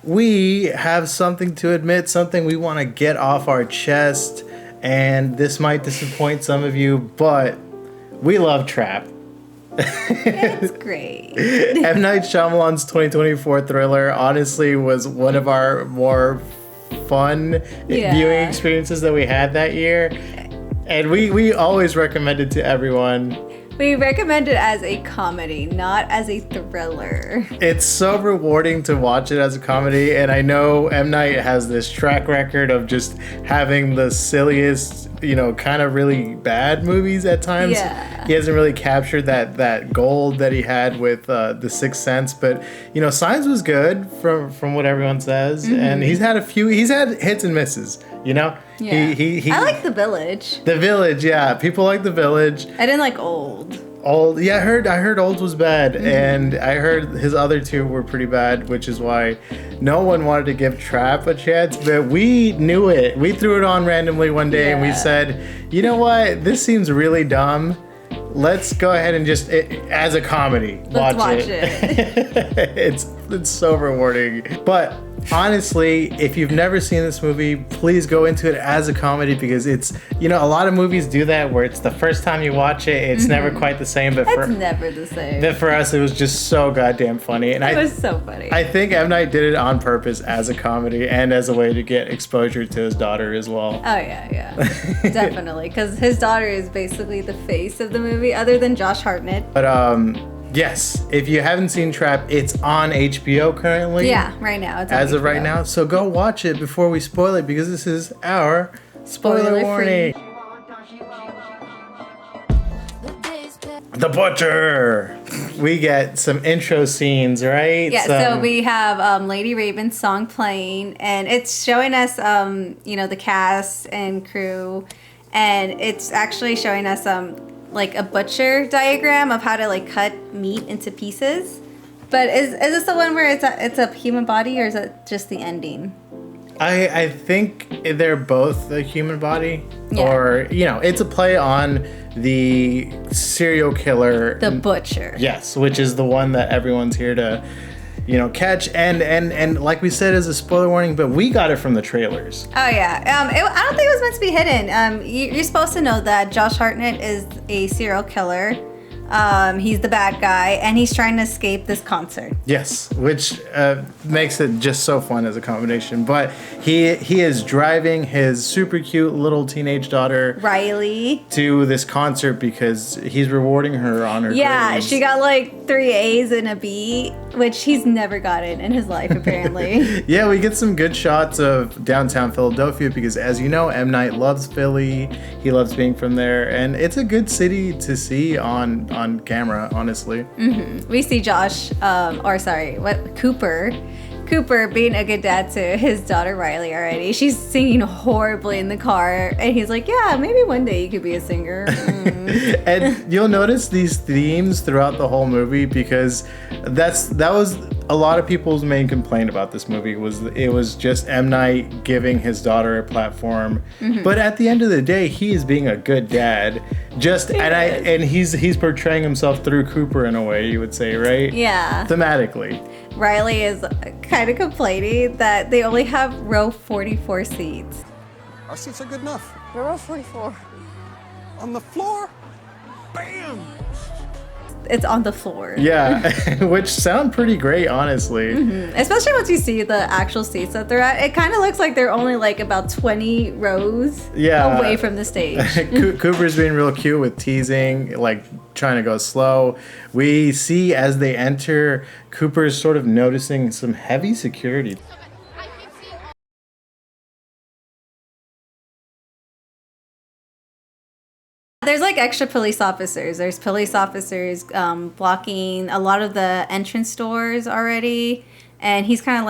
We have something to admit, something we want to get off our chest, and this might disappoint some of you, but we love Trap. It's great. M. Night Shyamalan's 2024 thriller honestly was one of our more fun viewing experiences that we had that year. And we always recommend it to everyone. We recommend it as a comedy, not as a thriller. It's so rewarding to watch it as a comedy, and I know M. Night has this track record of just having the silliest, kind of really bad movies at times. Yeah. He hasn't really captured that gold that he had with The Sixth Sense, but Signs was good from what everyone says, and he's had hits and misses. Yeah. He I like The Village. The Village, yeah. People like The Village. I didn't like Old. Yeah, I heard Old was bad, and I heard his other two were pretty bad, which is why no one wanted to give Trap a chance, but we knew it. We threw it on randomly one day, and we said, you know what? This seems really dumb. Let's go ahead and just, as a comedy, watch it. It's so rewarding. But honestly, if you've never seen this movie, please go into it as a comedy, because it's, a lot of movies do that where it's the first time you watch it, it's never quite the same. But it's never the same. But for us, it was just so goddamn funny. And it was so funny. I think M. Night did it on purpose as a comedy and as a way to get exposure to his daughter as well. Oh, yeah. Definitely. Because his daughter is basically the face of the movie, other than Josh Hartnett. But, yes, if you haven't seen Trap, it's on HBO currently. Yeah, right now. It's on as of HBO. right now. So go watch it before we spoil it, because this is our spoiler warning. The Butcher. We get some intro scenes, right? Yeah, so we have Lady Raven's song playing, and it's showing us, the cast and crew, and it's actually showing us like a butcher diagram of how to cut meat into pieces. But is this the one where it's a human body, or is it just the ending? I think they're both a human body, Yeah. or it's a play on the serial killer, The Butcher. Yes, which is the one that everyone's here to catch, and like we said, as a spoiler warning, but we got it from the trailers. Oh yeah. I don't think it was meant to be hidden. You're supposed to know that Josh Hartnett is a serial killer. He's the bad guy, and he's trying to escape this concert. Yes, which makes it just so fun as a combination. But he is driving his super cute little teenage daughter Riley to this concert because he's rewarding her on her grades. She got 3 A's and a B, which he's never gotten in his life apparently. Yeah, we get some good shots of downtown Philadelphia because, as you know, M. Night loves Philly. He loves being from there, and it's a good city to see on camera, honestly. We see Cooper being a good dad to his daughter Riley already. She's singing horribly in the car, and he's like, yeah, maybe one day you could be a singer. And you'll notice these themes throughout the whole movie, because that was a lot of people's main complaint about this movie, was it was just M. Night giving his daughter a platform. But at the end of the day, he is being a good dad. And he's portraying himself through Cooper in a way, you would say, right? Yeah. Thematically. Riley is kind of complaining that they only have row 44 seats. Our seats are good enough. We're row 44. On the floor? Bam! It's on the floor. Yeah, which sound pretty great, honestly. Especially once you see the actual seats that they're at. It kind of looks like they're only about 20 rows away from the stage. Cooper's being real cute with teasing, trying to go slow. We see as they enter, Cooper's sort of noticing some heavy security. There's extra police officers. There's police officers blocking a lot of the entrance doors already. And he's kind of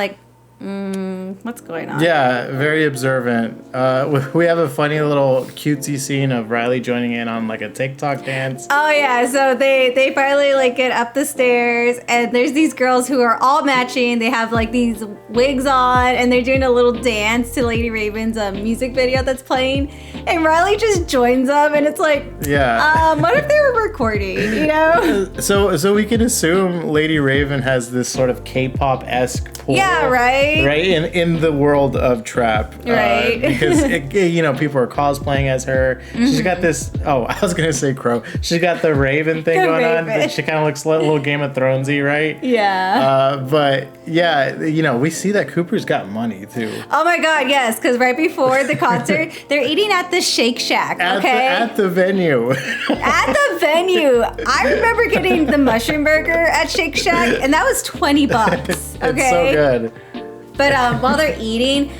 what's going on? Yeah, very observant. We have a funny little cutesy scene of Riley joining in on a TikTok dance. Oh yeah, so they finally get up the stairs, and there's these girls who are all matching. They have these wigs on, and they're doing a little dance to Lady Raven's music video that's playing. And Riley just joins them, and it's what if they were recording? So we can assume Lady Raven has this sort of K-pop-esque pull. Yeah, right. Right? Right, in the world of Trap, Right. Because people are cosplaying as her. She's got this. Oh, I was gonna say Crow. She's got the Raven thing The going on. Raven. She kind of looks a little Game of Thronesy, right? Yeah. But yeah, we see that Cooper's got money too. Oh my God, yes, because right before the concert, they're eating at the Shake Shack, okay? At the venue. At the venue. I remember getting the mushroom burger at Shake Shack, and that was $20, okay? It's so good. But while they're eating,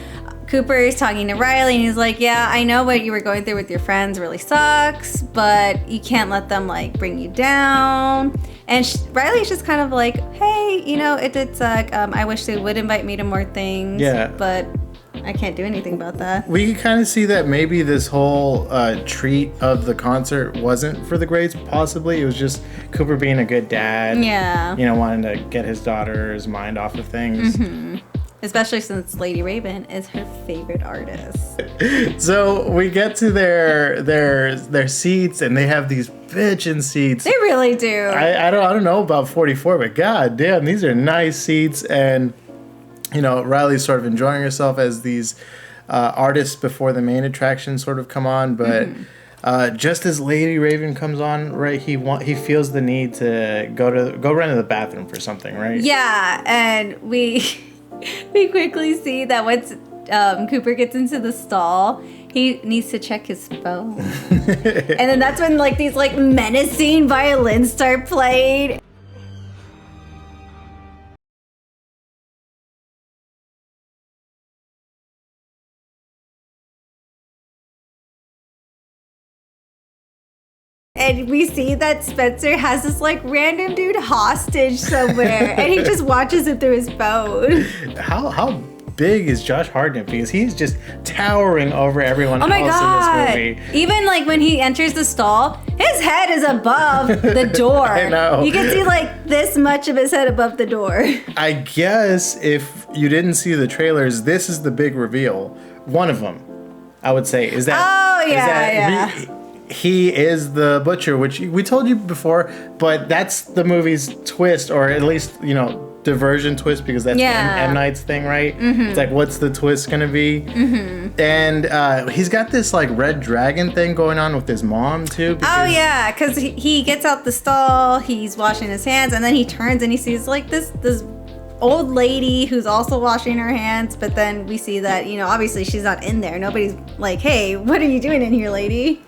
Cooper is talking to Riley, and he's like, yeah, I know what you were going through with your friends really sucks, but you can't let them, like, bring you down. And Riley's just kind of like, hey, it did suck. I wish they would invite me to more things. Yeah. But I can't do anything about that. We can kind of see that maybe this whole treat of the concert wasn't for the grades, possibly. It was just Cooper being a good dad. Yeah. Wanting to get his daughter's mind off of things. Mm-hmm. Especially since Lady Raven is her favorite artist. So we get to their seats, and they have these bitchin' seats. They really do. I don't know about 44, but god damn, these are nice seats. And Riley's sort of enjoying herself as these artists before the main attraction sort of come on. But just as Lady Raven comes on, right, he feels the need to go run to the bathroom for something, right? Yeah, and we quickly see that once Cooper gets into the stall, he needs to check his phone. And then that's when these menacing violins start playing. And we see that Spencer has this random dude hostage somewhere, and he just watches it through his phone. How big is Josh Hartnett? Because he's just towering over everyone Oh my else God. in this movie. Even when he enters the stall, his head is above the door. I know. You can see this much of his head above the door. I guess if you didn't see the trailers, this is the big reveal. One of them, I would say, is that. Oh, yeah, He is the butcher, which we told you before, but that's the movie's twist, or at least, diversion twist, because that's M. Night's thing, right? Mm-hmm. It's what's the twist gonna be? Mm-hmm. And he's got this red dragon thing going on with his mom too. Oh yeah, because he gets out the stall, he's washing his hands, and then he turns and he sees this old lady who's also washing her hands. But then we see that obviously she's not in there. Nobody's like, hey, what are you doing in here, lady?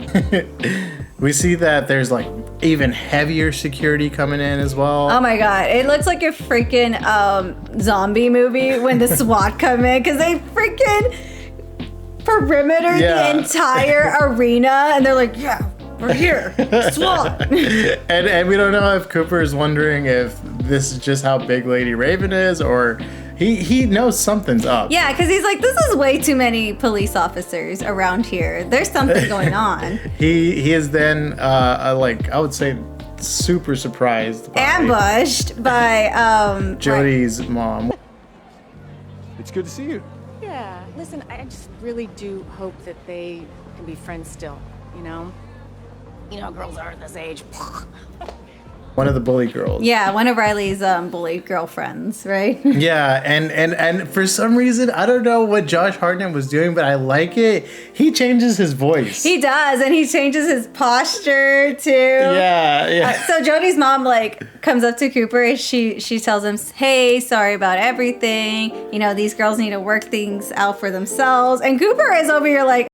We see that there's even heavier security coming in as well. Oh my God, it looks like a freaking zombie movie when the SWAT come in, because they freaking perimeter the entire arena, and they're like, yeah, we're here, SWAT. and we don't know if Cooper is wondering if this is just how big Lady Raven is, or he knows something's up. Yeah, because he's like, this is way too many police officers around here. There's something going on. He is then I would say super surprised, ambushed by Jody's mom. It's good to see you. Yeah, listen, I just really do hope that they can be friends still, You know how girls are at this age. One of the bully girls. Yeah, one of Riley's bullied girlfriends, right? Yeah, and for some reason, I don't know what Josh Hartnett was doing, but I like it. He changes his voice. He does, and he changes his posture too. Yeah. So Jody's mom comes up to Cooper and she tells him, hey, sorry about everything. These girls need to work things out for themselves. And Cooper is over here like,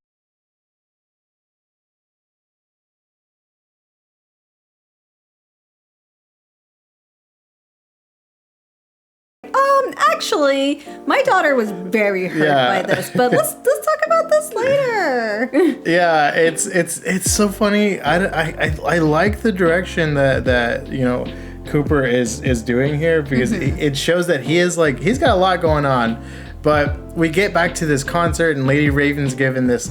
actually, my daughter was very hurt by this, but let's talk about this later. Yeah, it's so funny. I like the direction that Cooper is doing here, because it shows that he is he's got a lot going on. But we get back to this concert, and Lady Raven's given this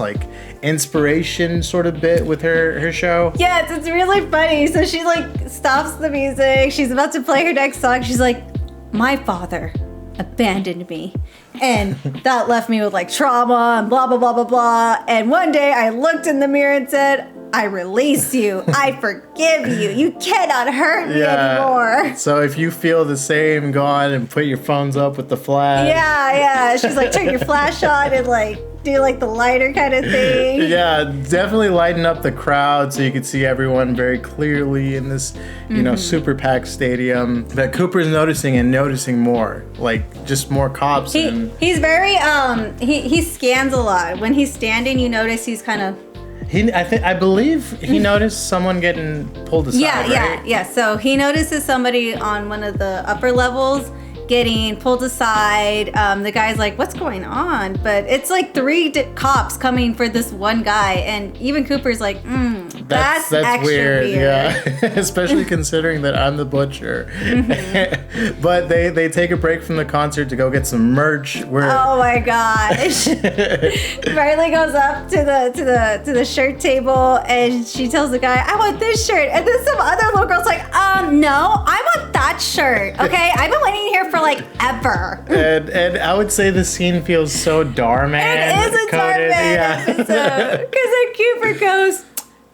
inspiration sort of bit with her show. Yes, it's really funny. So she stops the music. She's about to play her next song. She's like, my father abandoned me, and that left me with trauma and blah blah blah blah blah. And one day I looked in the mirror and said, I release you. I forgive you. You cannot hurt me anymore. So if you feel the same, go on and put your phones up with the flash. Yeah. She's like, turn your flash on and like do like the lighter kind of thing. Yeah, definitely lighten up the crowd so you can see everyone very clearly in this, you know, super packed stadium. But Cooper's noticing more, like just more cops. He's very he scans a lot. When he's standing, you notice he's kind of. I believe he noticed someone getting pulled aside. Yeah. So he notices somebody on one of the upper levels getting pulled aside. The guy's like, what's going on? But it's like 3 cops coming for this one guy, and even Cooper's like, that's extra weird. Yeah, especially considering that I'm the butcher. But they take a break from the concert to go get some merch. Oh my gosh. Riley goes up to the shirt table and she tells the guy, I want this shirt. And then some other little girl's like, no, I want that shirt. Okay, I've been waiting here for like ever. And I would say the scene feels so Darman. It is a Darman episode. Because then Cooper goes,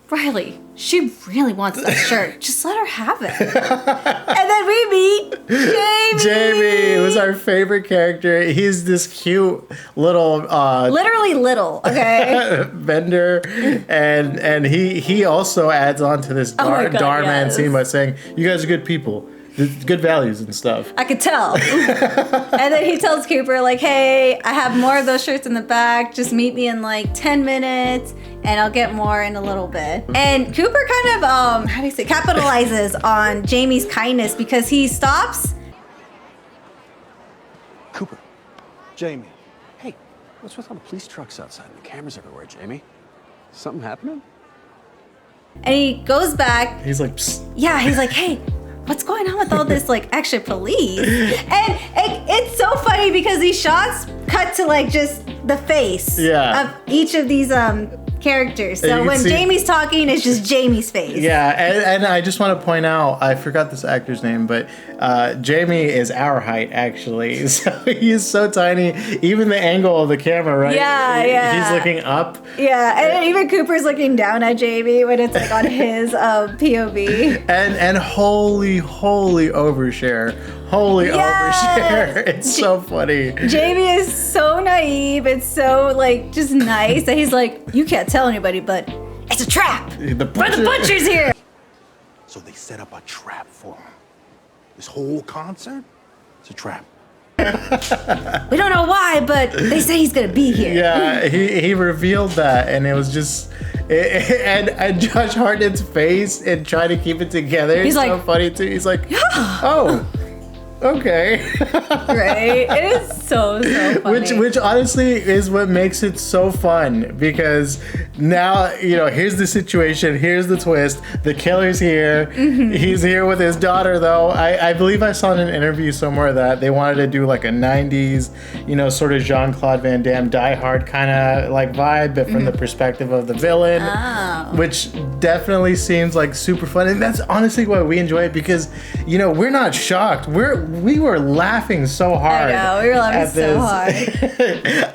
Riley, she really wants that shirt. Just let her have it. And then we meet Jamie. Jamie was our favorite character. He's this cute little literally little, okay? vendor. And he also adds on to this Darman scene by saying, you guys are good people. Good values and stuff. I could tell. And then he tells Cooper, like, hey, I have more of those shirts in the back. Just meet me in like 10 minutes and I'll get more in a little bit. And Cooper kind of, capitalizes on Jamie's kindness because he stops. Cooper. Jamie. Hey, what's with all the police trucks outside and the cameras everywhere, Jamie? Something happening? And he goes back. He's like, psst. Yeah, he's like, hey, what's going on with all this like extra police? And it's so funny because these shots cut to like just the face of each of these characters. So when Jamie's talking, it's just Jamie's face. Yeah, and I just want to point out, I forgot this actor's name, but Jamie is our height, actually. So he's so tiny. Even the angle of the camera, right? Yeah. He's looking up. Yeah, and even Cooper's looking down at Jamie when it's like on his POV. And holy overshare. Overshare. It's so funny. Jamie is so naive and so like just nice that he's like, you can't tell anybody, but it's a trap. The butcher's here. So they set up a trap for him. This whole concert? It's a trap. We don't know why, but they say he's gonna be here. Yeah, he revealed that, and it was just, and Josh Hartnett's face and trying to keep it together. He's like, so funny too. He's like, oh. Okay. Right? It is so funny. Which honestly is what makes it so fun, because now, you know, here's the situation, here's the twist, the killer's here. He's here with his daughter, though. I believe I saw in an interview somewhere that they wanted to do like a 90s, you know, sort of Jean-Claude Van Damme Die Hard kind of like vibe, but from the perspective of the villain, which definitely seems like super fun. And that's honestly why we enjoy it, because, you know, we're not shocked. We were laughing so hard. I know, we were laughing so hard.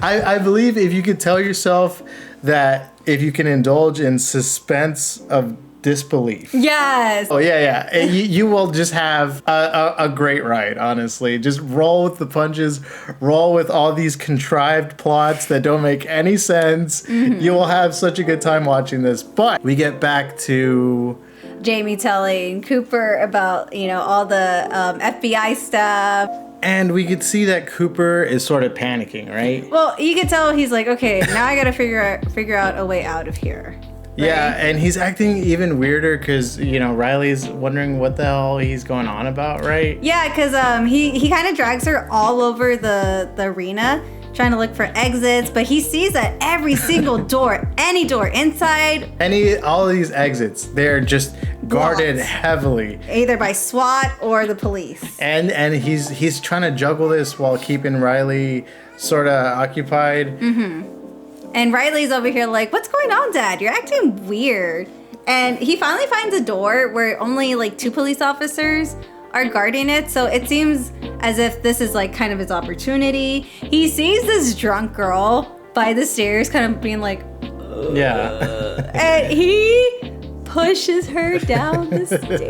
I believe if you could tell yourself that if you can indulge in suspense of disbelief. Yes. Oh, yeah. You will just have a great ride, honestly. Just roll with the punches, roll with all these contrived plots that don't make any sense. You will have such a good time watching this. But we get back to Jamie telling Cooper about, you know, all the FBI stuff. And we could see that Cooper is sort of panicking, right? Well, you could tell he's like, okay, now I gotta figure out a way out of here. Right? Yeah, and he's acting even weirder because, you know, Riley's wondering what the hell he's going on about, right? Yeah, because he kind of drags her all over the arena, trying to look for exits, but he sees that every single door, any door inside, all of these exits, they're just guarded heavily, either by SWAT or the police. And he's trying to juggle this while keeping Riley sort of occupied. And Riley's over here like, what's going on, Dad? You're acting weird. And he finally finds a door where only like 2 police officers are guarding it, so it seems as if this is like kind of his opportunity. He sees this drunk girl by the stairs kind of being like, Yeah. And he pushes her down the stairs.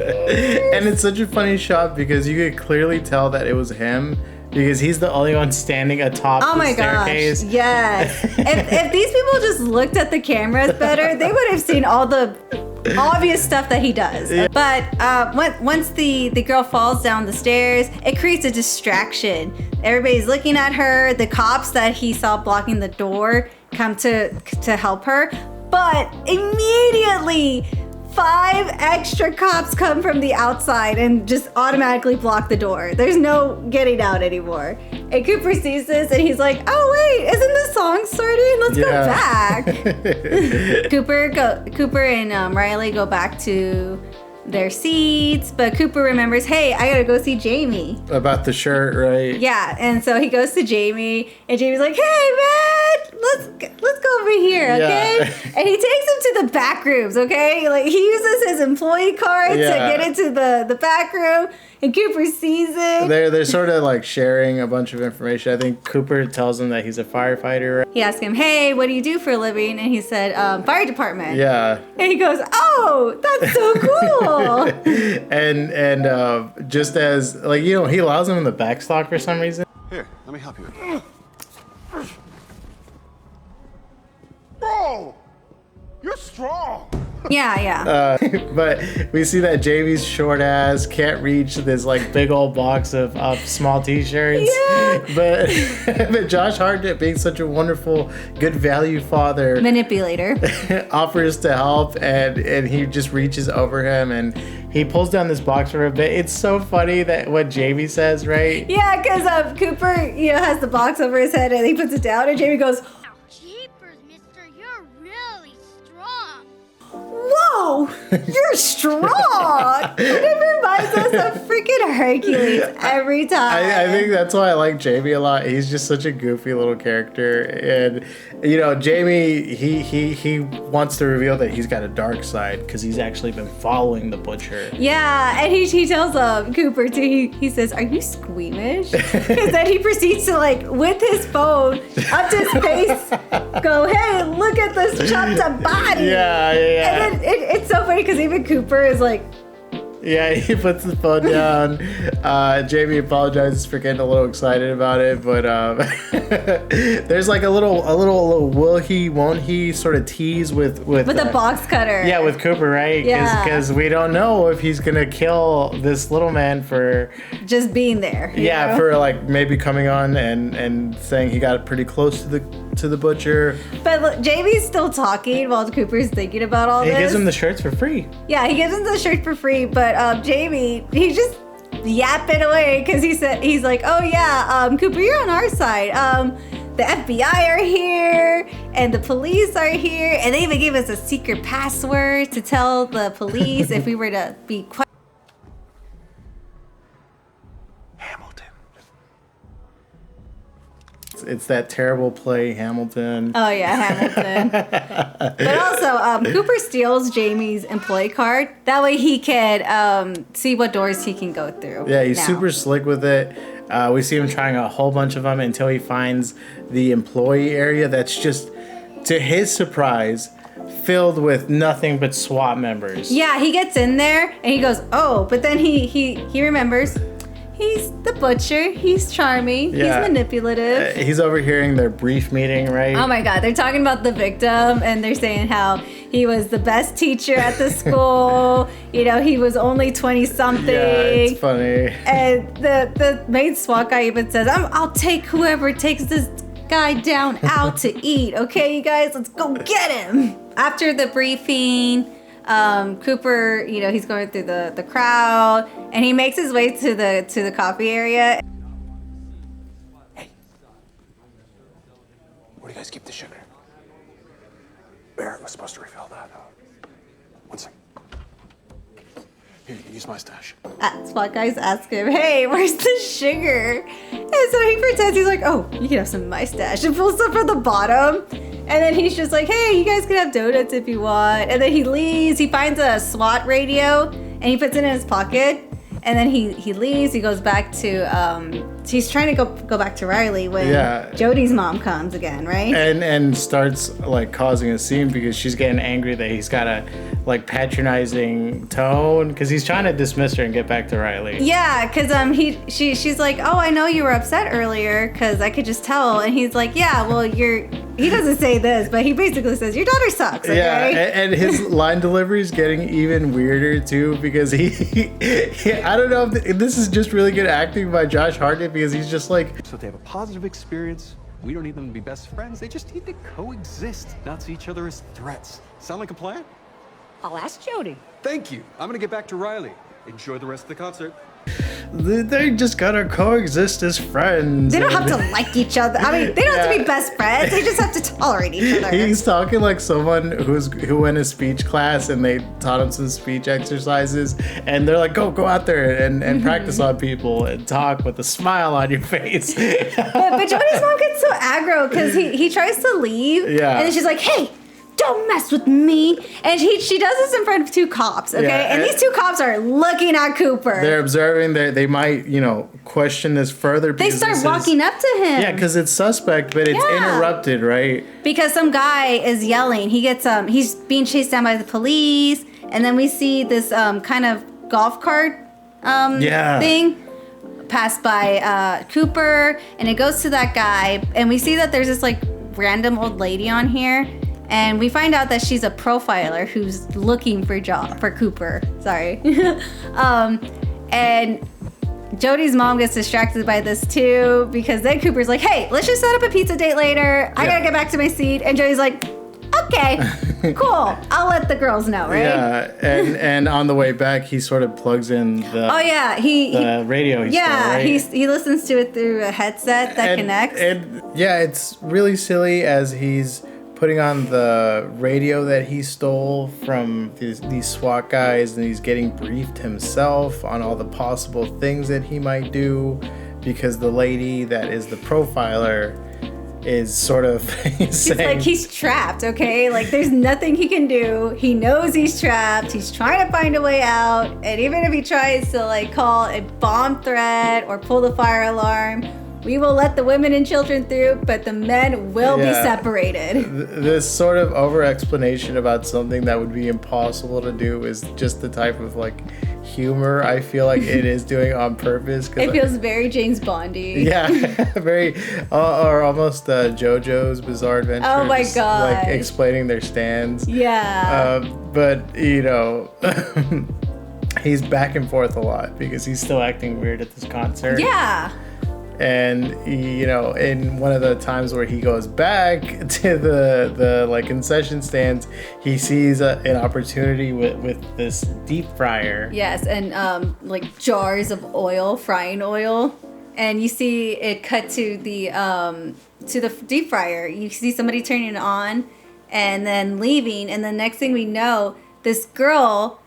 And it's such a funny shot because you could clearly tell that it was him because he's the only one standing atop Oh the my staircase. gosh. Yes. if these people just looked at the cameras better, they would have seen all the obvious stuff that he does. But once the girl falls down the stairs, it creates a distraction. Everybody's looking at her. The cops that he saw blocking the door come to help her. But immediately, 5 extra cops come from the outside and just automatically block the door. There's no getting out anymore. And Cooper sees this and he's like, oh wait, isn't the song starting? Let's go back. Cooper and Riley go back to their seats, but Cooper remembers, hey, I gotta go see Jamie. About the shirt, right? Yeah, and so he goes to Jamie, and Jamie's like, hey man, let's go over here, okay? Yeah. And he takes him to the back rooms, okay? Like he uses his employee card to get into the back room, and Cooper sees it. They're sort of like sharing a bunch of information. I think Cooper tells him that he's a firefighter. Right? He asks him, hey, what do you do for a living? And he said, fire department. Yeah. And he goes, oh, that's so cool. and just as like he allows him in the backstock for some reason. Here, let me help you. Bro, you're strong. Yeah. But we see that Jamie's short ass can't reach this like big old box of small t-shirts. Yeah. But Josh Hartnett, being such a wonderful, good value father, Manipulator. offers to help, and he just reaches over him and he pulls down this box for a bit. It's so funny that what Jamie says, right? Yeah, because Cooper, has the box over his head and he puts it down, and Jamie goes, Jeepers, mister, you're really strong. whoa, you're strong. It reminds us of freaking Hercules every time. I think that's why I like Jamie a lot. He's just such a goofy little character, and Jamie he wants to reveal that he's got a dark side because he's actually been following the butcher. Yeah, and he tells Cooper too. He says, "Are you squeamish?" Because then he proceeds to with his phone up to his face, go, "Hey, look at this chopped up body." Yeah. And then it's so funny because even Cooper is like, Yeah, he puts the phone down. Jamie apologizes for getting a little excited about it, but there's like a little will he, won't he sort of tease with a box cutter. Yeah, with Cooper, right? Yeah. Because we don't know if he's gonna kill this little man for just being there. you know? for like maybe coming on and saying he got pretty close to the butcher. But look, Jamie's still talking while Cooper's thinking about all He this. gives him the shirts for free. Yeah, he gives him the shirt for free, but Jamie, he just yapping away because he's like, oh yeah, Cooper, you're on our side. The FBI are here and the police are here, and they even gave us a secret password to tell the police if we were to be quiet. Hamilton. It's that terrible play, Hamilton. Oh yeah, Hamilton. But also, Cooper steals Jamie's employee card. That way he can see what doors he can go through. Yeah, he's now. super slick with it. We see him trying a whole bunch of them until he finds the employee area that's just, to his surprise, filled with nothing but SWAT members. Yeah, he gets in there and he goes, oh, but then he remembers. He's the butcher. He's charming. Yeah. He's manipulative. He's overhearing their brief meeting, right? Oh my God, they're talking about the victim and they're saying how he was the best teacher at the school. He was only 20 something. Yeah, it's funny. And the main SWAT guy even says, I'll take whoever takes this guy down out to eat. Okay, you guys, let's go get him. After the briefing, Cooper, he's going through the crowd and he makes his way to the coffee area. Hey. Where do you guys keep the sugar? Barrett was supposed to refill that. One second. Here, you can use my stash. SWAT guys ask him, hey, where's the sugar? And so he pretends he's like, oh, you can have some of my stash, and pulls stuff from the bottom. And then he's just like, hey, you guys can have donuts if you want. And then he leaves. He finds a SWAT radio and he puts it in his pocket. And then he leaves. He goes back to he's trying to go back to Riley when Yeah. Jody's mom comes again, right? And starts like causing a scene because she's getting angry that he's got a like patronizing tone because he's trying to dismiss her and get back to Riley. Yeah, because she's like, oh, I know you were upset earlier because I could just tell, and he's like, yeah, well, he doesn't say this, but he basically says your daughter sucks. Okay? Yeah, and his line delivery is getting even weirder too because he I don't know if this is just really good acting by Josh Hartnett because he's just like, So if they have a positive experience, we don't need them to be best friends. They just need to coexist, not see each other as threats. Sound like a plan? I'll ask Jody. Thank you. I'm gonna get back to Riley. Enjoy the rest of the concert. they just gotta coexist as friends. They don't have to like each other. I mean, they don't have to be best friends. They just have to tolerate each other. He's talking like someone who went to speech class and they taught him some speech exercises and they're like, go out there and practice on people and talk with a smile on your face. But Jody's mom gets so aggro because he tries to leave. Yeah. And then she's like, hey, don't mess with me. And she does this in front of two cops, okay? Yeah, and these two cops are looking at Cooper. They're observing. They might, question this further. They because start this walking up to him. Yeah, because it's suspect, but it's interrupted, right? Because some guy is yelling. He gets he's being chased down by the police, and then we see this kind of golf cart thing pass by Cooper, and it goes to that guy, and we see that there's this like random old lady on here, and we find out that she's a profiler who's looking for Cooper. Sorry, and Jody's mom gets distracted by this too because then Cooper's like, hey, let's just set up a pizza date later. I gotta get back to my seat. And Jody's like, okay, cool. I'll let the girls know, right? Yeah, and on the way back, he sort of plugs in the the radio. He listens to it through a headset that connects. And yeah, it's really silly as he's putting on the radio that he stole from these SWAT guys, and he's getting briefed himself on all the possible things that he might do because the lady that is the profiler is sort of saying, he's trapped, okay? Like there's nothing he can do. He knows he's trapped. He's trying to find a way out. And even if he tries to like call a bomb threat or pull the fire alarm, we will let the women and children through, but the men will be separated. This sort of over-explanation about something that would be impossible to do is just the type of like humor I feel like it is doing on purpose. It feels very James Bondy. Yeah, very, or almost JoJo's Bizarre Adventure. Oh my god! Like explaining their stands. Yeah. But he's back and forth a lot because he's still acting weird at this concert. Yeah. And in one of the times where he goes back to the like concession stands, he sees an opportunity with this deep fryer. Yes, and like jars of oil, frying oil, and you see it cut to the deep fryer. You see somebody turning it on, and then leaving, and the next thing we know, this girl,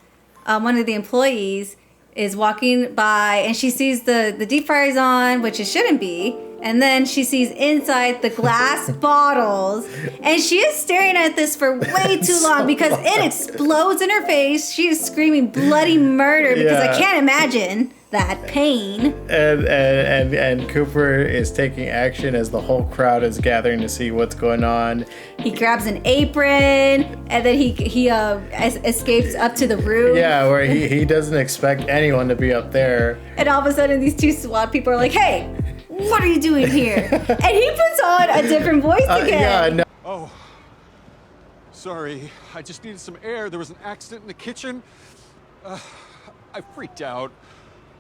one of the employees, is walking by and she sees the deep fryer's on, which it shouldn't be, and then she sees inside the glass bottles, and she is staring at this for way too long because it explodes in her face. She is screaming bloody murder because I can't imagine that pain. And Cooper is taking action as the whole crowd is gathering to see what's going on. He grabs an apron and then he escapes up to the roof. Yeah, where he doesn't expect anyone to be up there. And all of a sudden these two SWAT people are like, hey, what are you doing here? And he puts on a different voice again. Yeah, no. Oh, sorry. I just needed some air. There was an accident in the kitchen. I freaked out.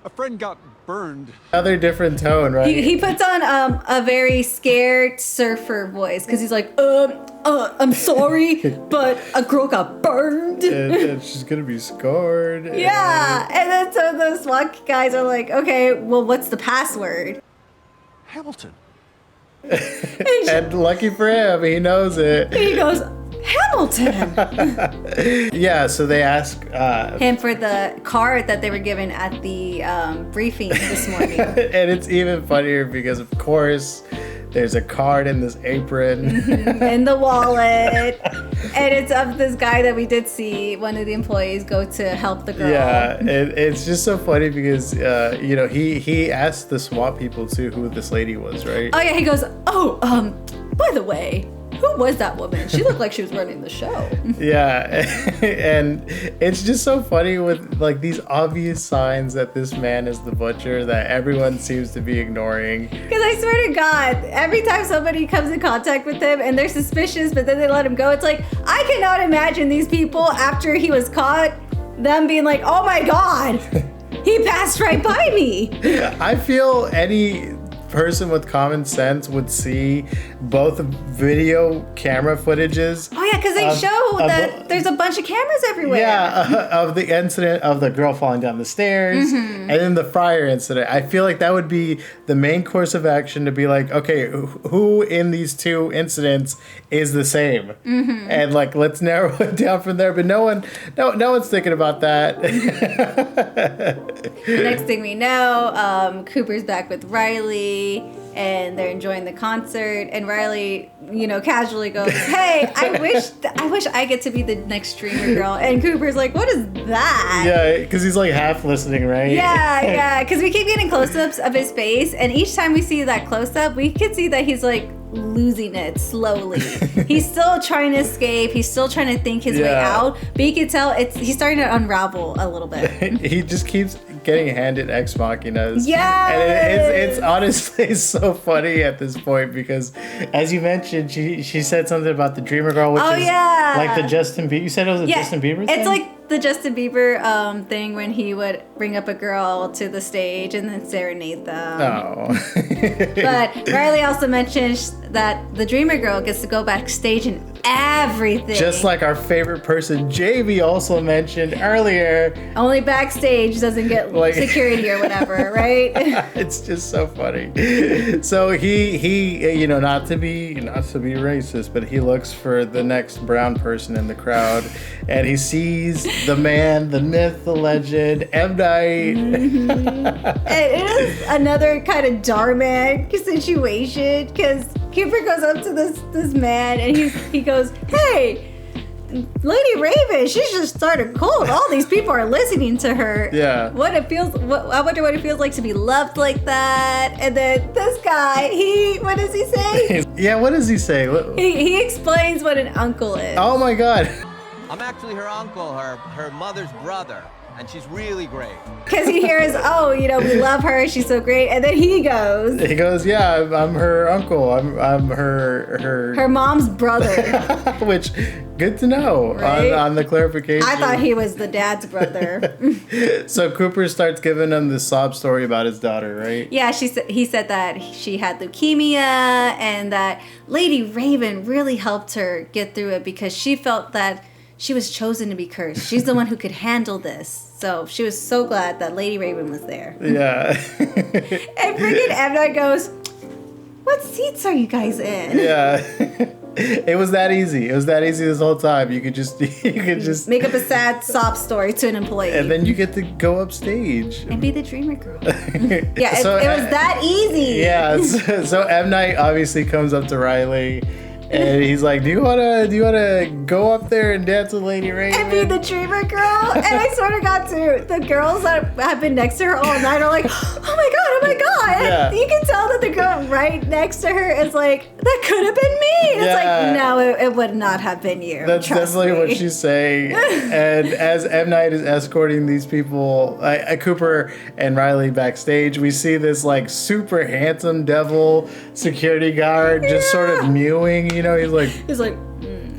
A friend got burned. Another different tone, right? He puts on a very scared surfer voice because he's like, I'm sorry, but a girl got burned. And she's gonna be scarred. Yeah, and then so the SWAT guys are like, okay, well, what's the password? Hamilton. And lucky for him, he knows it. And he goes, Hamilton. Yeah, so they ask him for the card that they were given at the briefing this morning. And it's even funnier because, of course, There's a card in this apron. in the wallet. And it's of this guy that we did see one of the employees go to help the girl. Yeah, it's just so funny because he asked the SWAT people too who this lady was, right? Oh yeah, he goes, by the way, who was that woman? She looked like she was running the show. Yeah, and it's just so funny with like these obvious signs that this man is the butcher that everyone seems to be ignoring. Because I swear to God, every time somebody comes in contact with him and they're suspicious, but then they let him go, it's like, I cannot imagine these people after he was caught, them being like, oh my God, he passed right by me. I feel any person with common sense would see both video camera footages. Oh yeah, because they show that there's a bunch of cameras everywhere. Yeah, of the incident of the girl falling down the stairs, and then the fryer incident. I feel like that would be the main course of action to be like, okay, who in these two incidents is the same, and like let's narrow it down from there. But no one's thinking about that. Next thing we know, Cooper's back with Riley. And they're enjoying the concert, and Riley, casually goes, "Hey, I wish I get to be the next streamer girl." And Cooper's like, "What is that?" Yeah, because he's like half listening, right? Yeah, because we keep getting close-ups of his face, and each time we see that close-up, we can see that he's like losing it slowly. He's still trying to escape. He's still trying to think his way out, but you can tell he's starting to unravel a little bit. He just keeps getting handed ex machinas. Yeah, and it's honestly so funny at this point because, as you mentioned, she said something about the Dreamer Girl, which is like the Justin Bieber. You said it was a Justin Bieber thing? It's like the Justin Bieber thing when he would bring up a girl to the stage and then serenade them. Oh. But Riley also mentions that the Dreamer Girl gets to go backstage and everything. Just like our favorite person, JV, also mentioned earlier. Only backstage doesn't get security or whatever, right? It's just so funny. So he not to be racist, but he looks for the next brown person in the crowd, and he sees the man, the myth, the legend, M. Night. It is another kind of Darman situation because Cooper goes up to this man and he goes, "Hey, Lady Raven, she's just started cold. All these people are listening to her. Yeah. I wonder what it feels like to be loved like that." And then this guy, what does he say? Yeah, what does he say? He explains what an uncle is. Oh my God. I'm actually her uncle, her mother's brother, and she's really great. Because he hears, we love her, she's so great, and then he goes, "Yeah, I'm her uncle. I'm her mom's brother." Which, good to know, right? on the clarification. I thought he was the dad's brother. So Cooper starts giving him the sob story about his daughter, right? Yeah, he said that she had leukemia and that Lady Raven really helped her get through it because she felt that she was chosen to be cursed. She's the one who could handle this. So she was so glad that Lady Raven was there. Yeah. And freaking M. Night goes, "What seats are you guys in?" Yeah. It was that easy. It was that easy this whole time. You could just make up a sad sob story to an employee. And then you get to go upstage. And be the Dreamer Girl. Yeah, it was that easy. Yeah. So M. Night obviously comes up to Riley. And he's like, do you wanna go up there and dance with Lady Raven? And be the Dreamer Girl? And I swear to God, too, the girls that have been next to her all night are like, oh my God. Yeah. And you can tell that the girl right next to her is like, that could have been me. And it's like, no, it would not have been you. That's definitely what she's saying. And as M. Night is escorting these people, Cooper and Riley backstage, we see this like super handsome devil security guard just sort of mewing. He's like,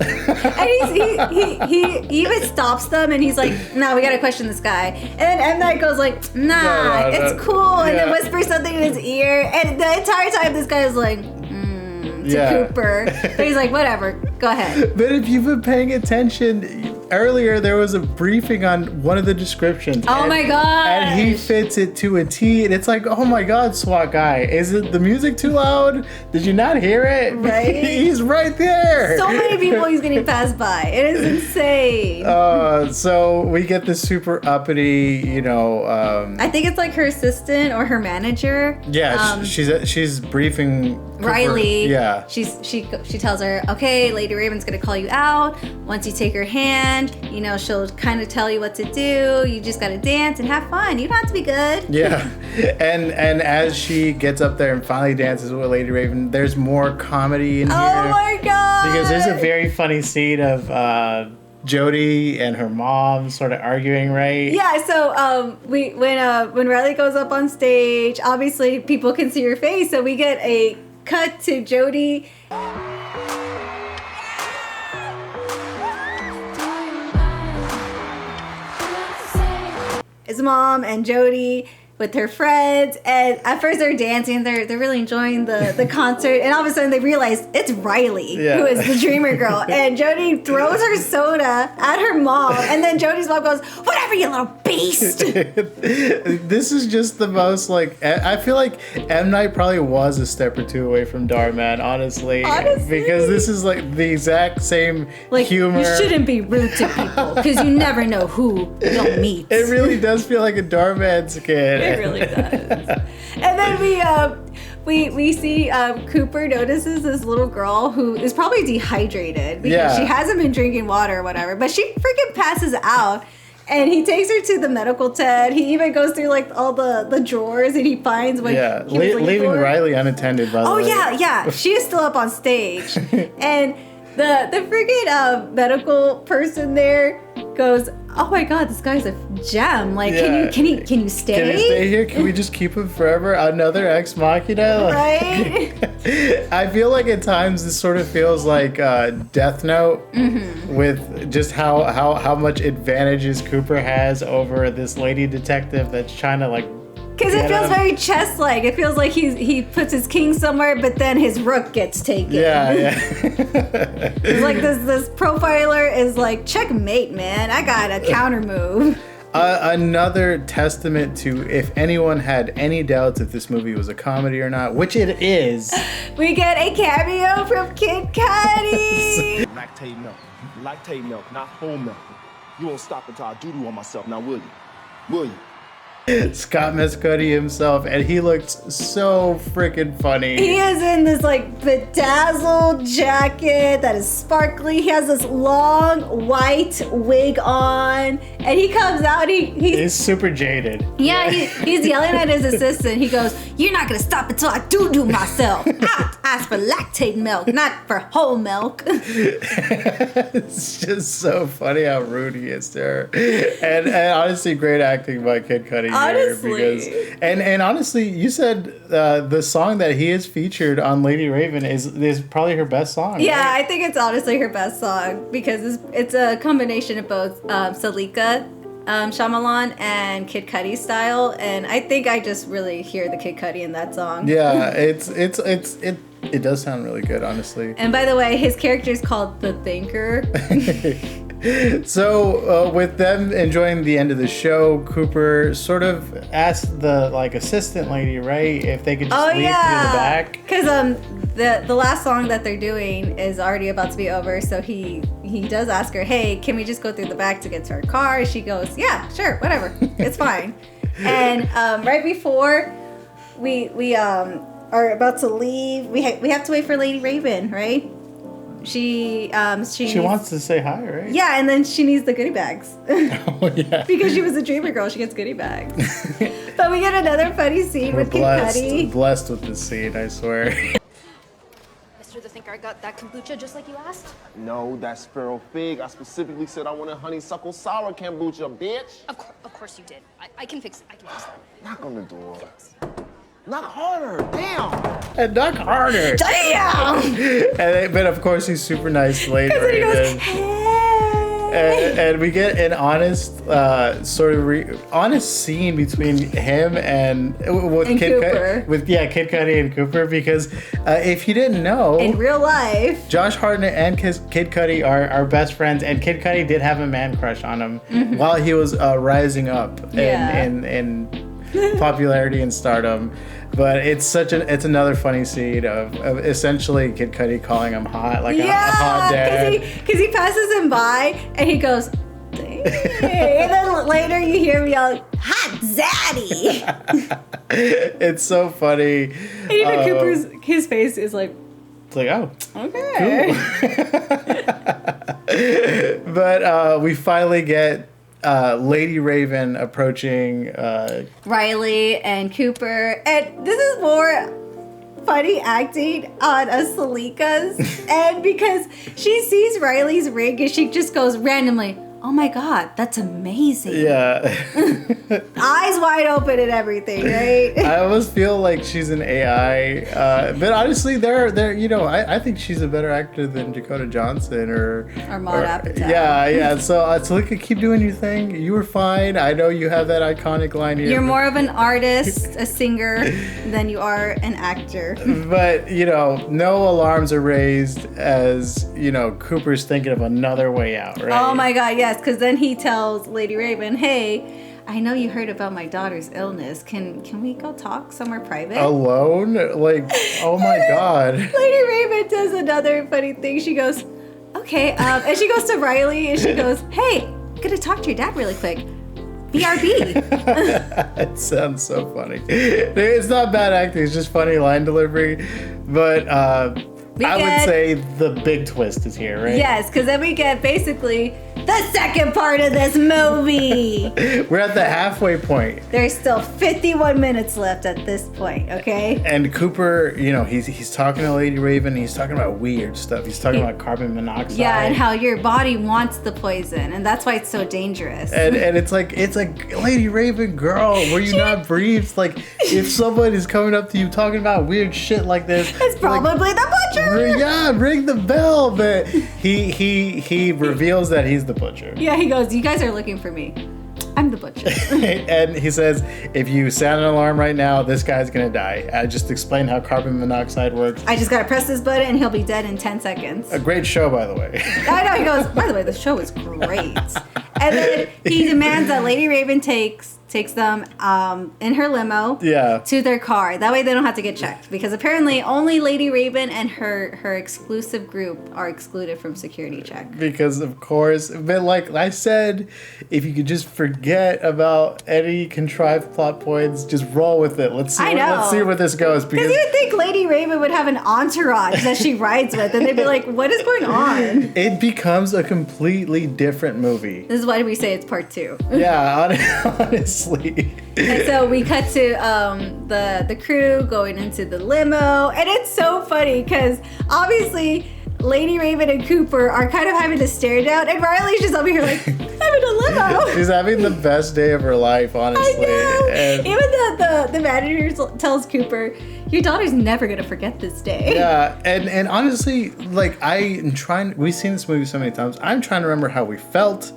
and he even stops them and he's like, "No, we gotta question this guy." And then M. Night goes like, "Nah, it's cool," and then whispers something in his ear. And the entire time, this guy is like, to Cooper. But he's like, "Whatever, go ahead." But if you've been paying attention, earlier there was a briefing on one of the descriptions. Oh my God! And he fits it to a T, and it's like, oh my God, SWAT guy, is it the music too loud? Did you not hear it? Right? He's right there. So many people he's getting passed by. It is insane. So we get this super uppity, I think it's like her assistant or her manager. Yeah, she's briefing Riley, yeah. she tells her, okay, Lady Raven's gonna call you out. Once you take her hand, you know, she'll kind of tell you what to do. You just gotta dance and have fun. You don't have to be good. Yeah, and as she gets up there and finally dances with Lady Raven, there's more comedy in here. Oh my god! Because there's a very funny scene of Jodie and her mom sort of arguing, right? Yeah, so when Riley goes up on stage, obviously people can see her face, so we get a cut to Jodie. His mom and Jodie with her friends, and at first they're dancing, they're really enjoying the concert, and all of a sudden they realize it's Riley, who is the dreamer girl, and Jodie throws her soda at her mom, and then Jodie's mom goes, "Whatever, you little beast." This is just the most, like, I feel like M. Night probably was a step or two away from Dhar Mann, honestly. Because this is like the exact same like, humor. You shouldn't be rude to people, because you never know who you'll meet. It really does feel like a Dhar Mann skit. It really does. And then we see Cooper notices this little girl who is probably dehydrated because she hasn't been drinking water or whatever, but she freaking passes out. And he takes her to the medical tent. He even goes through like all the drawers and he finds what he was leaving for. Riley unattended, by the way. Oh yeah. She is still up on stage. And the freaking medical person there goes, "Oh my god, this guy's a gem. Like, can you stay? Can he stay here? Can we just keep him forever? Another ex machina?" Right? I feel like at times this sort of feels like Death Note, with just how much advantages Cooper has over this lady detective that's trying to, like, because it feels very chess-like. It feels like he puts his king somewhere, but then his rook gets taken. Yeah. It's like this profiler is like, checkmate, man. I got a counter move. Another testament to, if anyone had any doubts if this movie was a comedy or not, which it is. We get a cameo from Kid Cudi. Lactate milk, not whole milk. You won't stop until I doo-doo on myself, now will you? Will you? Scott Mescudi himself, and he looks so freaking funny. He is in this like bedazzled jacket that is sparkly. He has this long white wig on, and he comes out. He's super jaded. Yeah, he's yelling at his assistant. He goes, "You're not gonna stop until I do myself. I asked for lactate milk, not for whole milk." It's just so funny how rude he is to her, and honestly, great acting by Kid Cudi. Honestly, and honestly, you said the song that he is featured on Lady Raven is probably her best song. Yeah, right? I think it's honestly her best song because it's a combination of both Salika Shyamalan and Kid Cudi style, and I think I just really hear the Kid Cudi in that song. Yeah, it does sound really good, honestly. And by the way, his character is called The Thinker. So with them enjoying the end of the show, Cooper sort of asked the assistant lady, right, if they could just leave through the back. Because the last song that they're doing is already about to be over, so he does ask her, "Hey, can we just go through the back to get to our car?" And she goes, "Yeah, sure, whatever, it's fine." And right before we are about to leave, we have to wait for Lady Raven, right? She wants to say hi, right? Yeah, and then she needs the goodie bags. Oh, yeah. Because she was a dreamer girl, she gets goodie bags. But we get another funny scene with Kid Cudi. Blessed with this scene, I swear. Mr. The Thinker, I got that kombucha just like you asked? No, that's Sparrow Fig. I specifically said I wanted honeysuckle sour kombucha, bitch. Of course you did. I can fix it. I can fix that. Knock on the door. Knock harder, damn! And knock harder! Damn! But of course he's super nice to Lady Raven. He goes, hey! And we get an honest, honest scene between him and Kid Cudi and Cooper, because if you didn't know, in real life, Josh Hartnett and Kid Cudi are best friends, and Kid Cudi did have a man crush on him while he was rising up in popularity and stardom. But it's another funny scene of essentially Kid Cudi calling him hot, like a hot dad. Because he passes him by and he goes, dang. And then later you hear him yell, hot Zaddy. It's so funny. And even Cooper's his face is like, It's like, oh, okay. cool. But we finally get Lady Raven approaching Riley and Cooper. And this is more funny acting on a Salika's. And because she sees Riley's ring and she just goes randomly, oh my God, that's amazing. Yeah. Eyes wide open and everything, right? I almost feel like she's an AI. But honestly, they're you know, I think she's a better actor than Dakota Johnson or Maud Apatow. Yeah. So Salika, keep doing your thing. You were fine. I know you have that iconic line here. You're more of an artist, a singer, than you are an actor. But, you know, no alarms are raised as, you know, Cooper's thinking of another way out, right? Oh my God, yes, because then he tells Lady Raven, hey, I know you heard about my daughter's illness. Can we go talk somewhere private? Alone? Like, oh my God. Lady Raven does another funny thing. She goes, okay, and she goes to Riley and she goes, hey, I'm gonna talk to your dad really quick. BRB. It sounds so funny. It's not bad acting, it's just funny line delivery. But I would say the big twist is here, right? Yes, because then we get basically the second part of this movie. We're at the halfway point. There's still 51 minutes left at this point, okay? And Cooper, you know, he's talking to Lady Raven. He's talking about weird stuff. He's talking about carbon monoxide. Yeah, and how your body wants the poison, and that's why it's so dangerous. And it's like Lady Raven, girl, were you not briefed? Like, if someone is coming up to you talking about weird shit like this, it's probably the butcher. Yeah, ring the bell. But he reveals that he's the butcher. Yeah, he goes, you guys are looking for me. I'm the butcher. And he says, if you sound an alarm right now, this guy's gonna die. I just explained how carbon monoxide works. I just gotta press this button and he'll be dead in 10 seconds. A great show, by the way. I know, he goes, by the way, the show is great. And then he demands that Lady Raven takes them in her limo to their car. That way they don't have to get checked. Because apparently only Lady Raven and her exclusive group are excluded from security check. Because, of course, but like I said, if you could just forget about any contrived plot points, just roll with it. Let's see where this goes. Because you would think Lady Raven would have an entourage that she rides with, and they'd be like, what is going on? It becomes a completely different movie. This is why we say it's part 2. Yeah, honestly. And so we cut to the crew going into the limo, and it's so funny because obviously Lady Raven and Cooper are kind of having to stare down, and Riley's just over here like, I'm in a limo. She's having the best day of her life, honestly. I know. And even the manager tells Cooper, your daughter's never gonna forget this day. Yeah, and honestly, like we've seen this movie so many times. I'm trying to remember how we felt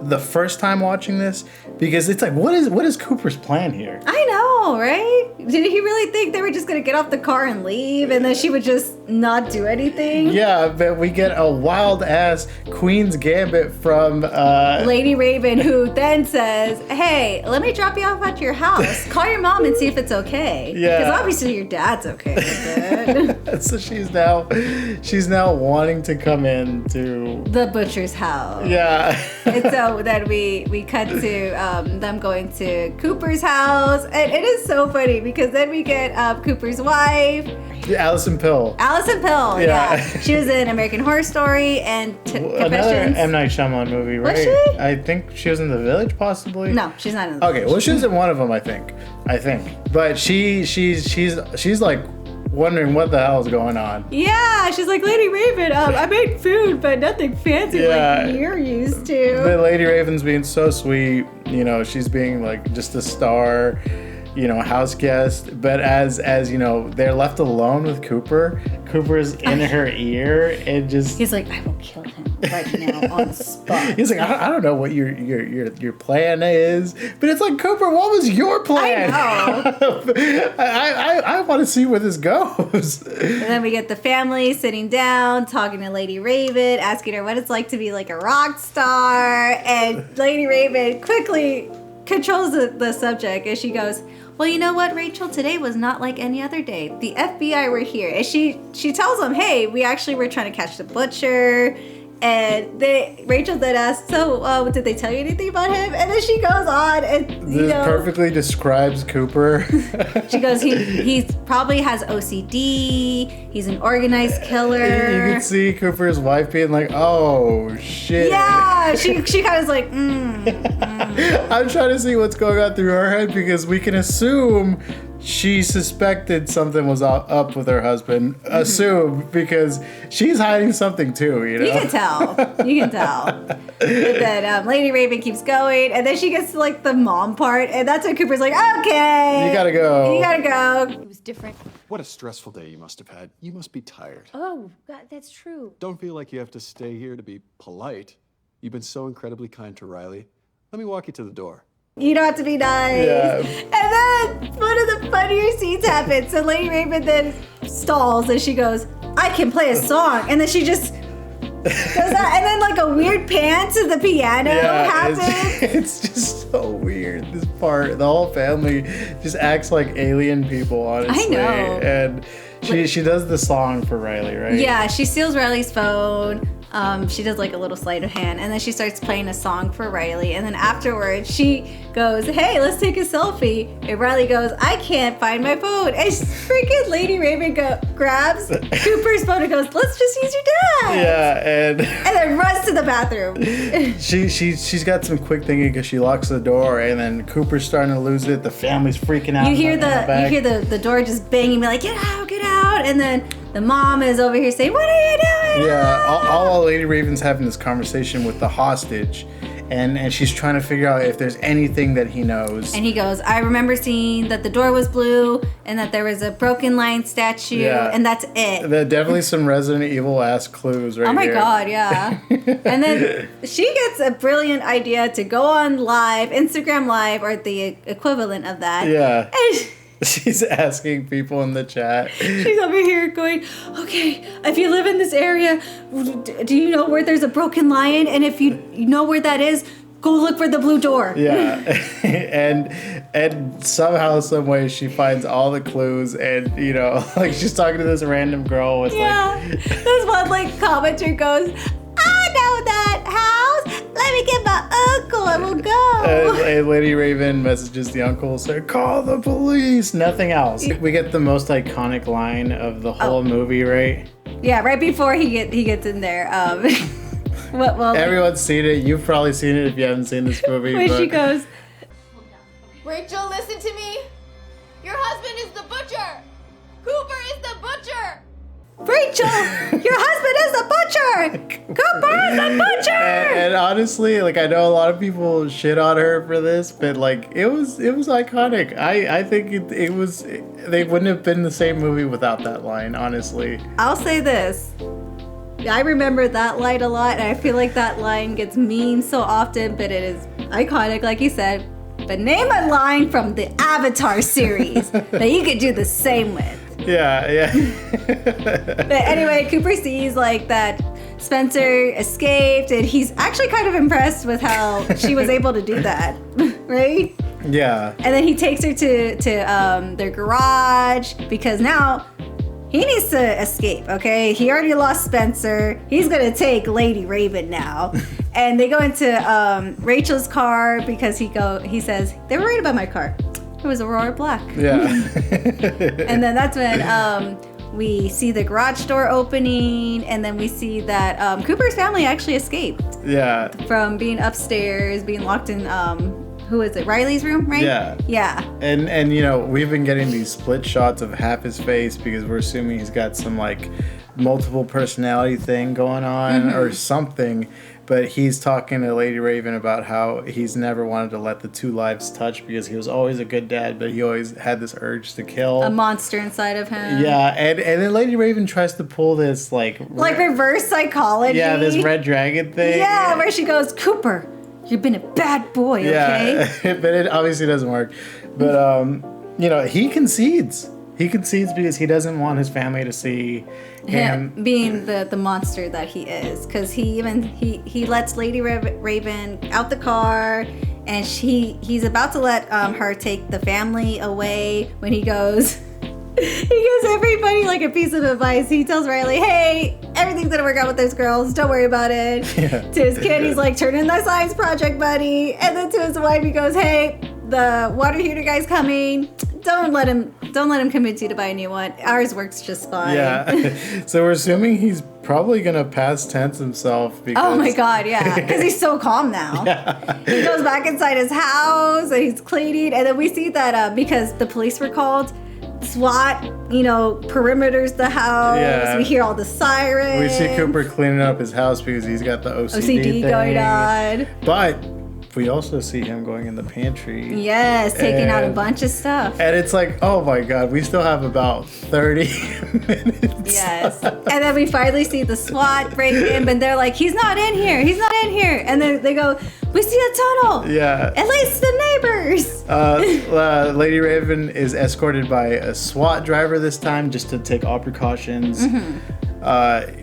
the first time watching this, because it's like, what is Cooper's plan here? I know, right? Did he really think they were just gonna get off the car and leave, and then she would just not do anything? Yeah, but we get a wild ass Queen's Gambit from Lady Raven, who then says, "Hey, let me drop you off at your house. Call your mom and see if it's okay. Yeah, because obviously your dad's okay with it." So she's now wanting to come into the butcher's house. Yeah. And so then we cut to them going to Cooper's house, and it is so funny because then we get Cooper's wife, Alison Pill. Alison Pill, yeah. She was in American Horror Story and another M. Night Shyamalan movie, right? Was she? I think she was in The Village, possibly. No, she's not in The Okay, well, she was in one of them, I think. But she's like wondering what the hell is going on. Yeah, she's like, Lady Raven, I made food, but nothing fancy like you're used to. But Lady Raven's being so sweet, you know, she's being like just a star, you know, house guest. But as you know, they're left alone with Cooper. Cooper's in her ear and just he's like, I will kill him right now on the spot. He's like, I don't know what your plan is, but it's like, Cooper, what was your plan? I know. I want to see where this goes. And then we get the family sitting down, talking to Lady Raven, asking her what it's like to be like a rock star, and Lady Raven quickly controls the subject, and she goes, well, you know what, Rachel? Today was not like any other day. The FBI were here. And she tells them, hey, we actually were trying to catch the butcher. And Rachel then asks, so did they tell you anything about him? And then she goes on and, This perfectly describes Cooper. She goes, he probably has OCD. He's an organized killer. You can see Cooper's wife being like, oh, shit. Yeah, she kind of is like, I'm trying to see what's going on through her head because we can assume she suspected something was up with her husband. Assume, because she's hiding something too, you know? You can tell. But then Lady Raven keeps going, and then she gets to like the mom part, and that's when Cooper's like, okay. You gotta go. It was different. What a stressful day you must have had. You must be tired. Oh, God, that's true. Don't feel like you have to stay here to be polite. You've been so incredibly kind to Riley. Let me walk you to the door. You don't have to be nice. Yeah. And then one of the funnier scenes happens. So Lady Raven then stalls and she goes, I can play a song. And then she just does that. And then like a weird pan to the piano happens. It's just so weird. This part, the whole family just acts like alien people, honestly. I know. And she does the song for Riley, right? Yeah, she steals Riley's phone. She does like a little sleight of hand, and then she starts playing a song for Riley. And then afterwards, she goes, "Hey, let's take a selfie." And Riley goes, "I can't find my phone." And freaking Lady Raven grabs Cooper's phone and goes, "Let's just use your dad." Yeah, and then runs to the bathroom. she's got some quick thinking because she locks the door, and then Cooper's starting to lose it. The family's freaking out. You hear the door just banging, be like, "Get out, get out!" And then the mom is over here saying, "What are you doing?" Yeah, all while Lady Raven's having this conversation with the hostage, and she's trying to figure out if there's anything that he knows. And he goes, "I remember seeing that the door was blue and that there was a broken lion statue, and that's it." There are definitely some Resident Evil ass clues right here. Oh my god, yeah. And then she gets a brilliant idea to go on live, Instagram Live, or the equivalent of that. Yeah. And she's asking people in the chat. She's over here going, "Okay, if you live in this area, do you know where there's a broken lion? And if you know where that is, go look for the blue door." Yeah. and somehow, some way, she finds all the clues, and like she's talking to this random girl with this one commenter goes, "I know that house. Let me get my uncle and we'll go." And Lady Raven messages the uncle, saying, "Call the police." Nothing else. We get the most iconic line of the whole movie, right? Yeah, right before he gets in there. Well, everyone's seen it. You've probably seen it if you haven't seen this movie. Where she goes, "Rachel, listen to me. Your husband is the butcher. Cooper is the butcher." "Rachel, your husband is the butcher. Cooper is the butcher." And honestly, I know a lot of people shit on her for this, but it was iconic. I think it was. They wouldn't have been the same movie without that line. Honestly, I'll say this. I remember that line a lot, and I feel like that line gets memed so often, but it is iconic, like you said. But name a line from the Avatar series that you could do the same with. Yeah. But anyway, Cooper sees that Spencer escaped, and he's actually kind of impressed with how she was able to do that, right? Yeah. And then he takes her to their garage because now he needs to escape, okay? He already lost Spencer. He's gonna take Lady Raven now. And they go into Rachel's car because he says, "They were right about my car. It was Aurora Black." Yeah. And then that's when we see the garage door opening, and then we see that Cooper's family actually escaped. Yeah. From being upstairs, being locked in who is it? Riley's room, right? Yeah. Yeah. And we've been getting these split shots of half his face because we're assuming he's got some multiple personality thing going on or something. But he's talking to Lady Raven about how he's never wanted to let the two lives touch because he was always a good dad, but he always had this urge to kill. A monster inside of him. Yeah, and then Lady Raven tries to pull this reverse psychology. Yeah, this red dragon thing. Yeah, where she goes, "Cooper, you've been a bad boy, okay?" Yeah, but it obviously doesn't work. But he concedes. He concedes because he doesn't want his family to see him being the monster that he is. Because he lets Lady Raven out the car, and he's about to let her take the family away when he goes. He gives everybody a piece of advice. He tells Riley, "Hey, everything's everything's gonna work out with those girls. Don't worry about it. Yeah. To his kid, he's like, turn in that science project, buddy. And then to his wife, he goes, hey, the water heater guy's coming. Don't let him convince you to buy a new one. Ours works just fine. Yeah. So we're assuming he's probably gonna past tense himself because Oh my god, yeah. Because he's so calm now. Yeah. He goes back inside his house and he's cleaning. And then we see that because the police were called, SWAT, perimeters the house. Yeah. We hear all the sirens. We see Cooper cleaning up his house because he's got the OCD thing. going on. But we also see him going in the pantry. Yes, taking out a And- bunch of stuff. And it's like, oh my god, we still have about 30 minutes. Yes. And then we finally see the SWAT break in, but they're like, he's not in here. He's not in here. And then they go, we see a tunnel. Yeah. At least the neighbors. Lady Raven is escorted by a SWAT driver this time just to take all precautions.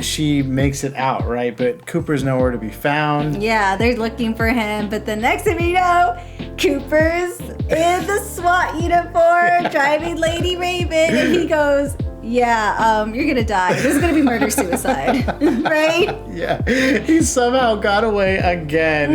She makes it out, right? But Cooper's nowhere to be found. Yeah, they're looking for him. But the next thing we know, Cooper's in the SWAT uniform driving Lady Raven. And he goes, yeah, you're going to die. This is going to be murder-suicide. Right? Yeah. He somehow got away again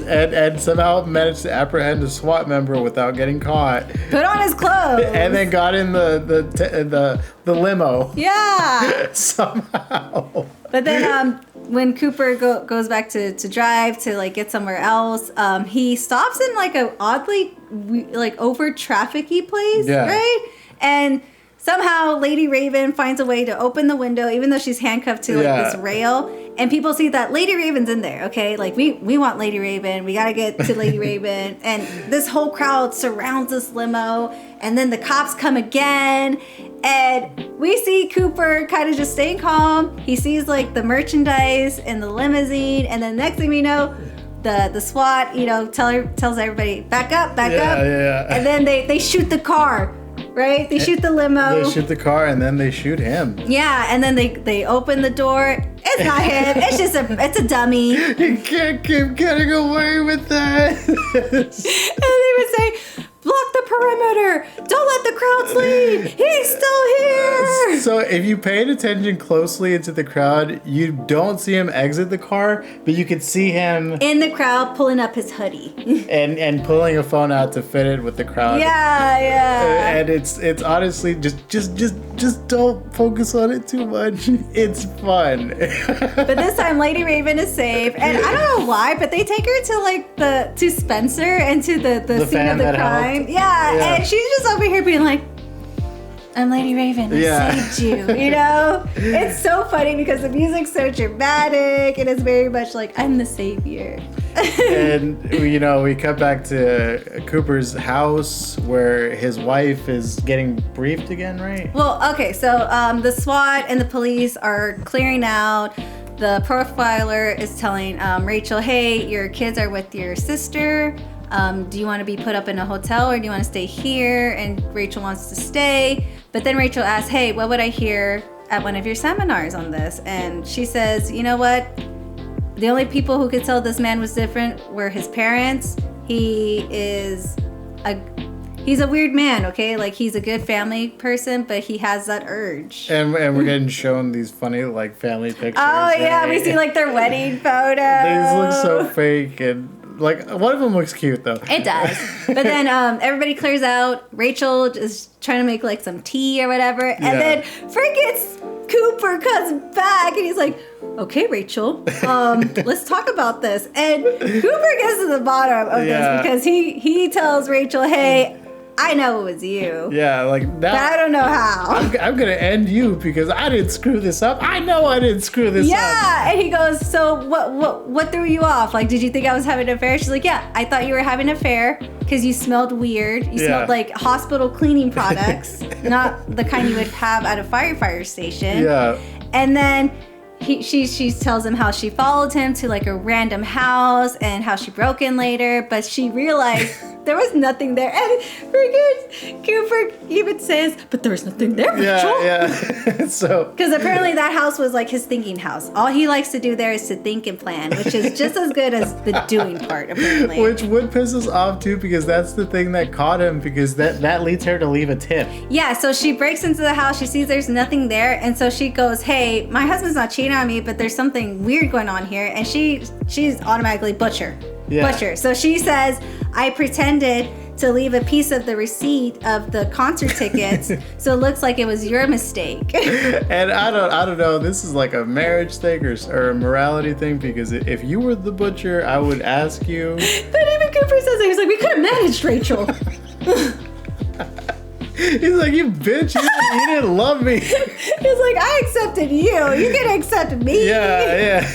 and somehow managed to apprehend a SWAT member without getting caught. Put on his clothes. And then got in the limo. Yeah. Somehow. But then when Cooper goes back to drive to like get somewhere else, he stops in like a oddly like over trafficky place, Yeah. right? And somehow Lady Raven finds a way to open the window, even though she's handcuffed to like this rail. And people see that Lady Raven's in there, okay? Like, we want Lady Raven. We got to get to Lady Raven. And this whole crowd surrounds this limo. And then the cops come again. And we see Cooper kind of just staying calm. He sees, like, the merchandise and the limousine. And then next thing we know, the SWAT, tells everybody, back up. Yeah. And then they shoot the car, right? They shoot the limo. They shoot the car and then they shoot him. Yeah, and then they open the door. It's not him. It's just it's a dummy. You can't keep getting away with that. And they would say, block the perimeter. Don't let the crowds leave. He's still here. So if you paid attention closely into the crowd, you don't see him exit the car, but you could see him In the crowd pulling up his hoodie. and pulling a phone out to fit it with the crowd. Yeah. And it's honestly just don't focus on it too much. It's fun. But this time Lady Raven is safe. And I don't know why, but they take her to to Spencer and to the scene fan of the that crime. helped. Yeah, and she's just over here being like, I'm Lady Raven. I saved you. It's so funny because the music's so dramatic and it's very much like I'm the savior. And we cut back to Cooper's house where his wife is getting briefed again, right? Well, okay, so the SWAT and the police are clearing out. The profiler is telling Rachel, hey, your kids are with your sister. Do you want to be put up in a hotel or do you want to stay here? And Rachel wants to stay. But then Rachel asks, hey, what would I hear at one of your seminars on this? And she says, you know what? The only people who could tell this man was different were his parents. He's a weird man, okay? Like, he's a good family person, but he has that urge. And we're getting shown these funny like family pictures. Oh, yeah, right? we see like their wedding photos. These look so fake, and like one of them looks cute though. It does. But then everybody clears out. Rachel is trying to make like some tea or whatever. And then Cooper comes back and he's like, okay, Rachel, let's talk about this. And Cooper gets to the bottom of this because he tells Rachel, hey, I know it was you. Yeah, like that. But I don't know how. I'm gonna end you because I didn't screw this up. I know I didn't screw this up. Yeah, and he goes, so what threw you off? Like, did you think I was having an affair? She's like, yeah, I thought you were having an affair because you smelled weird. You smelled like hospital cleaning products, not the kind you would have at a firefighter station. Yeah. And then she tells him how she followed him to like a random house and how she broke in later, but she realized there was nothing there. And freaking Cooper even says, but there was nothing there, Rachel. Yeah. So. Because apparently that house was like his thinking house. All he likes to do there is to think and plan, which is just as good as the doing part, apparently. Which would piss us off too, because that's the thing that caught him, because that leads her to leave a tip. Yeah, so she breaks into the house, she sees there's nothing there, and so she goes, hey, my husband's not cheating on me, but there's something weird going on here, and she's automatically Butcher. Yeah. Butcher. So she says, I pretended to leave a piece of the receipt of the concert tickets, so it looks like it was your mistake. And I don't know, this is like a marriage thing or a morality thing, because if you were the butcher, I would ask you. But even Cooper says it, he's like, we could have managed, Rachel. He's like, you bitch, you didn't love me. He's like, I accepted you. You can accept me. Yeah.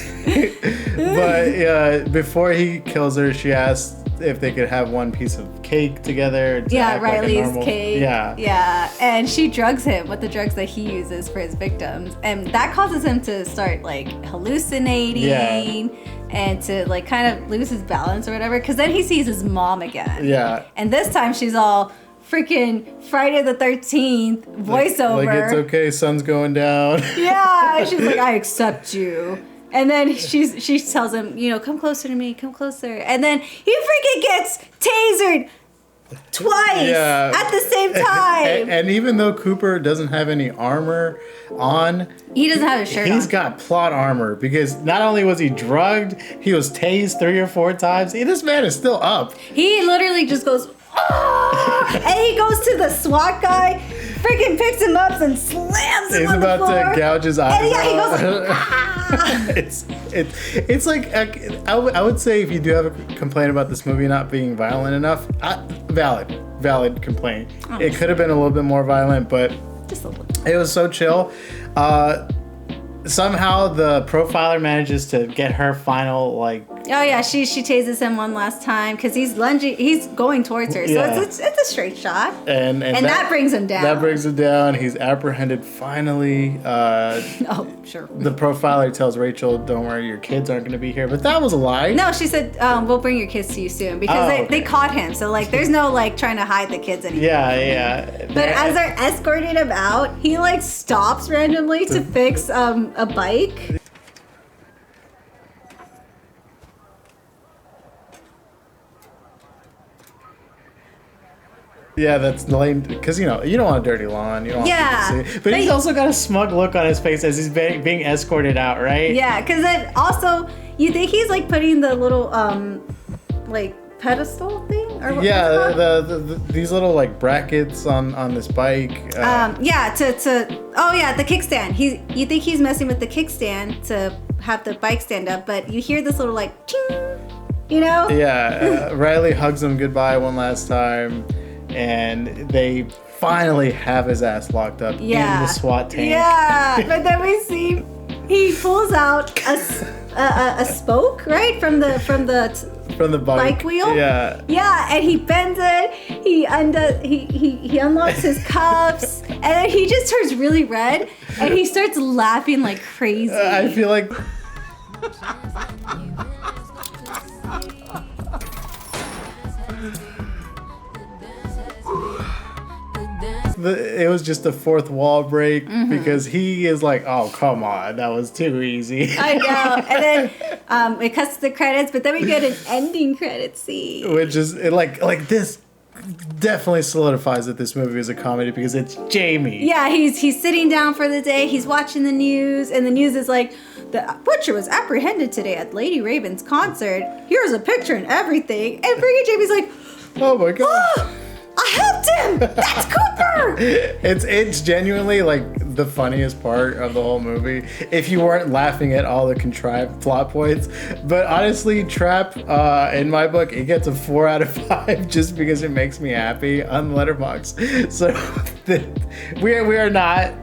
But before he kills her, she asks if they could have one piece of cake together. To Yeah, act like a Riley's normal- cake. Yeah. Yeah. And she drugs him with the drugs that he uses for his victims. And that causes him to start like hallucinating and to like kind of lose his balance or whatever. Because then he sees his mom again. Yeah. And this time she's all freaking Friday the 13th voiceover. Like, it's okay, sun's going down. Yeah. She's like, I accept you. And then she tells him, come closer to me, come closer. And then he freaking gets tasered twice at the same time. And even though Cooper doesn't have any armor on, he doesn't have a shirt He's on. got plot armor, because not only was he drugged, he was tased 3 or 4 times. This man is still up. He literally just goes, ah! And he goes to the SWAT guy, freaking picks him up and slams him He's on the about floor. to gouge his eyes And yeah, he out. goes like, ah! It's like, I would say if you do have a complaint about this movie not being violent enough, valid complaint. Oh. It could have been a little bit more violent, but Just a little. it was so chill. Somehow the profiler manages to get her final, like... Oh yeah, she tases him one last time because he's lunging, he's going towards her. So Yeah. it's a straight shot. And that brings him down. That brings him down. He's apprehended finally. Oh, sure. The profiler tells Rachel, don't worry, your kids aren't going to be here. But that was a lie. No, she said, we'll bring your kids to you soon because they caught him. So like, there's no like trying to hide the kids anymore. Yeah. But as they're escorting him out, he like stops randomly to fix a bike. Yeah, that's lame, because you don't want a dirty lawn. You don't want Yeah. people to see. But he's also got a smug look on his face as he's being escorted out, right? Yeah, because then also you think he's like putting the little like pedestal thing or what? Yeah, these little like brackets on this bike. The kickstand. You think he's messing with the kickstand to have the bike stand up, but you hear this little like ching, Yeah, Riley hugs him goodbye one last time, and they finally have his ass locked up in the SWAT tank. Yeah, but then we see he pulls out a spoke, right, from the bike wheel. Yeah. Yeah, and he bends it. He unlocks his cuffs, and then he just turns really red, and he starts laughing like crazy. I feel like. It was just a fourth wall break because he is like, oh, come on, that was too easy. I know. And then it cuts to the credits, but then we get an ending credit scene. Which is like this definitely solidifies that this movie is a comedy because it's Jamie. Yeah, he's sitting down for the day, he's watching the news, and the news is like, the butcher was apprehended today at Lady Raven's concert. Here's a picture and everything. And freaking Jamie's like, oh my god. Oh, I helped him! That's Cooper! It's genuinely like the funniest part of the whole movie. If you weren't laughing at all the contrived plot points. But honestly, Trap, in my book, it gets a 4 out of 5 just because it makes me happy on Letterboxd. So we are not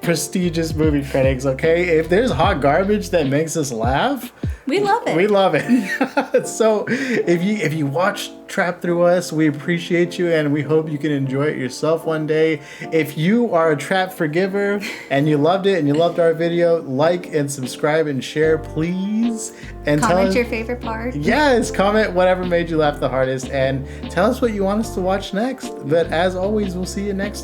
prestigious movie critics, okay? If there's hot garbage that makes us laugh, We love it. We love it. So if you watch Trapped Through Us, we appreciate you and we hope you can enjoy it yourself one day. If you are a Trap forgiver and you loved it and you loved our video, like and subscribe and share, please. And tell Comment us your favorite part. Yes, comment whatever made you laugh the hardest and tell us what you want us to watch next. But as always, we'll see you next time.